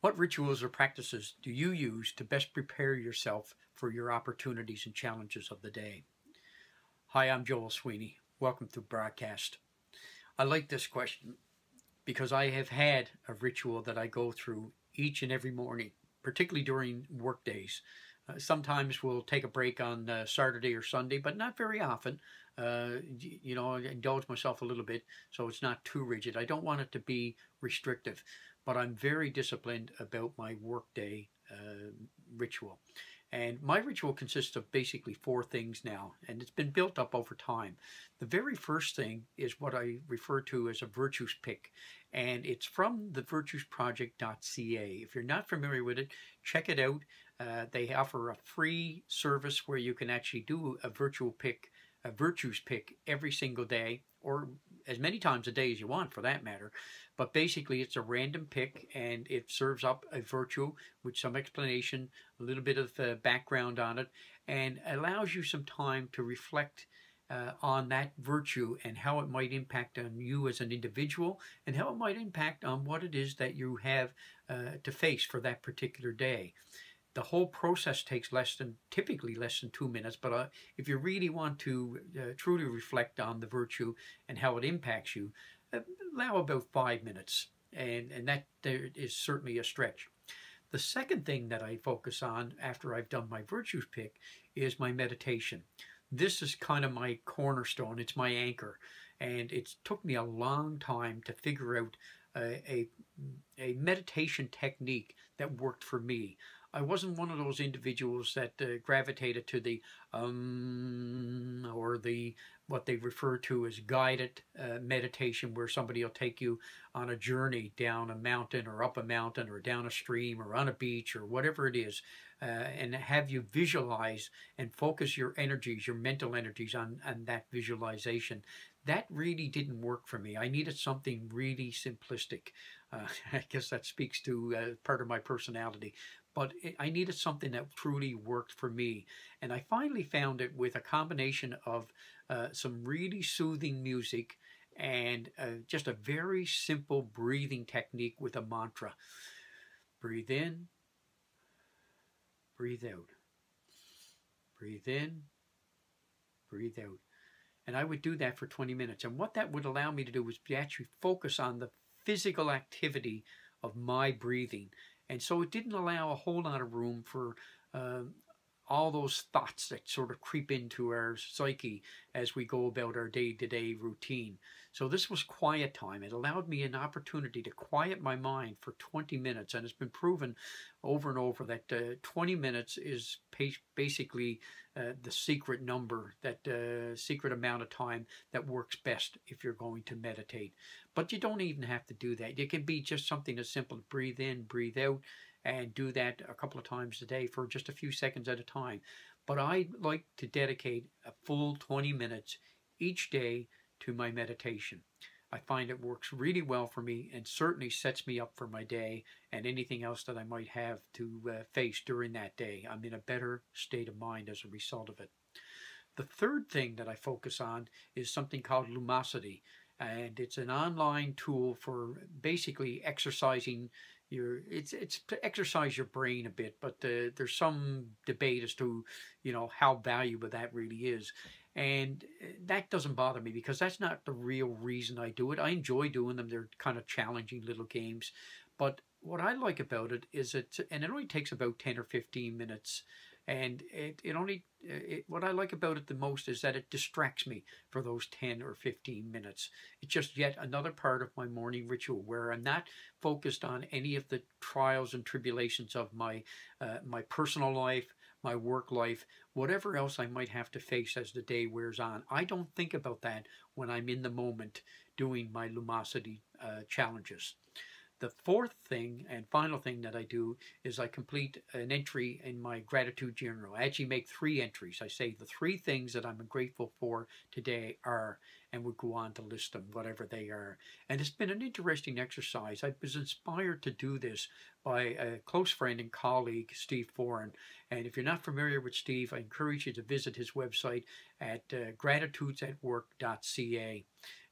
What rituals or practices do you use to best prepare yourself for your opportunities and challenges of the day? Hi, I'm Joel Sweeney. Welcome to broadcast. I like this question because I have had a ritual that I go through each and every morning, particularly during work days. Sometimes we'll take a break on Saturday or Sunday, but not very often. I indulge myself a little bit so it's not too rigid. I don't want it to be restrictive, but I'm very disciplined about my workday ritual. And my ritual consists of basically four things now, and it's been built up over time. The very first thing is what I refer to as a virtues pick, and it's from the virtuesproject.ca. If you're not familiar with it, check it out. They offer a free service where you can actually do a virtues pick every single day, or as many times a day as you want for that matter. But basically it's a random pick, and it serves up a virtue with some explanation, a little bit of background on it, and allows you some time to reflect on that virtue and how it might impact on you as an individual, and how it might impact on what it is that you have to face for that particular day. The whole process takes typically less than 2 minutes, but if you really want to truly reflect on the virtue and how it impacts you, allow about 5 minutes, and that is certainly a stretch. The second thing that I focus on after I've done my virtues pick is my meditation. This is kind of my cornerstone. It's my anchor, and it took me a long time to figure out a meditation technique that worked for me. I wasn't one of those individuals that gravitated to the or the what they refer to as guided meditation, where somebody will take you on a journey down a mountain or up a mountain or down a stream or on a beach or whatever it is, and have you visualize and focus your energies, your mental energies on that visualization. That really didn't work for me. I needed something really simplistic. I guess that speaks to part of my personality. But I needed something that truly worked for me. And I finally found it with a combination of some really soothing music and just a very simple breathing technique with a mantra. Breathe in, breathe out. Breathe in, breathe out. And I would do that for 20 minutes. And what that would allow me to do was to actually focus on the physical activity of my breathing. And so it didn't allow a whole lot of room for all those thoughts that sort of creep into our psyche as we go about our day-to-day routine. So this was quiet time. It allowed me an opportunity to quiet my mind for 20 minutes. And it's been proven over and over that 20 minutes is basically the secret number, that secret amount of time that works best if you're going to meditate. But you don't even have to do that. It can be just something as simple as breathe in, breathe out, and do that a couple of times a day for just a few seconds at a time. But I like to dedicate a full 20 minutes each day to my meditation. I find it works really well for me and certainly sets me up for my day and anything else that I might have to face during that day. I'm in a better state of mind as a result of it. The third thing that I focus on is something called Lumosity, and it's an online tool for basically exercising it's to exercise your brain a bit, but there's some debate as to how valuable that really is. And that doesn't bother me because that's not the real reason I do it. I enjoy doing them. They're kind of challenging little games. But what I like about it is it only takes about 10 or 15 minutes. And what I like about it the most is that it distracts me for those 10 or 15 minutes. It's just yet another part of my morning ritual where I'm not focused on any of the trials and tribulations of my personal life, my work life, whatever else I might have to face as the day wears on. I don't think about that when I'm in the moment doing my Lumosity challenges. The fourth thing and final thing that I do is I complete an entry in my gratitude journal. I actually make 3 entries. I say the 3 things that I'm grateful for today are, and we'll go on to list them, whatever they are. And it's been an interesting exercise. I was inspired to do this by a close friend and colleague, Steve Foran. And if you're not familiar with Steve, I encourage you to visit his website at gratitudesatwork.ca.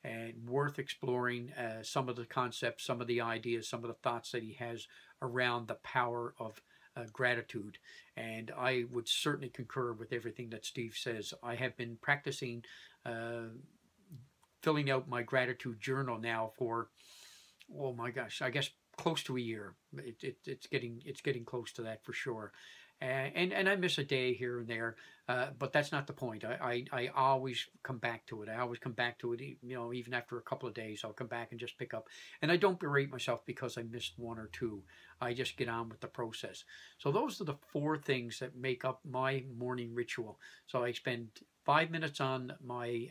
and worth exploring some of the concepts, some of the ideas, some of the thoughts that he has around the power of gratitude. And I would certainly concur with everything that Steve says. I have been practicing filling out my gratitude journal now for, oh my gosh, I guess close to a year. It's getting close to that for sure. And I miss a day here and there, but that's not the point. I always come back to it. I always come back to it, even after a couple of days, I'll come back and just pick up. And I don't berate myself because I missed one or two. I just get on with the process. So those are the 4 things that make up my morning ritual. So I spend 5 minutes on my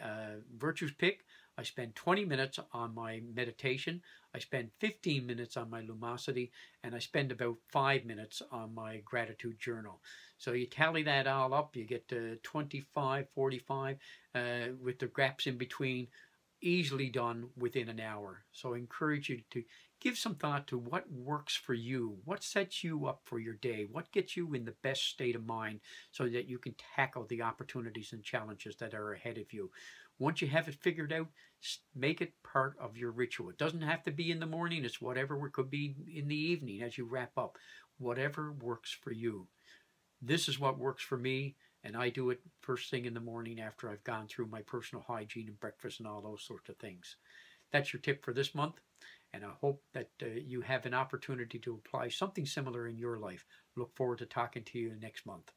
virtues pick. I spend 20 minutes on my meditation. I spend 15 minutes on my lumosity, and I spend about 5 minutes on my gratitude journal. So you tally that all up, you get 25, 45, with the gaps in between, easily done within an hour. So I encourage you to give some thought to what works for you, what sets you up for your day, what gets you in the best state of mind so that you can tackle the opportunities and challenges that are ahead of you. Once you have it figured out, make it part of your ritual. It doesn't have to be in the morning. It's whatever. It could be in the evening as you wrap up. Whatever works for you. This is what works for me, and I do it first thing in the morning after I've gone through my personal hygiene and breakfast and all those sorts of things. That's your tip for this month, and I hope that you have an opportunity to apply something similar in your life. Look forward to talking to you next month.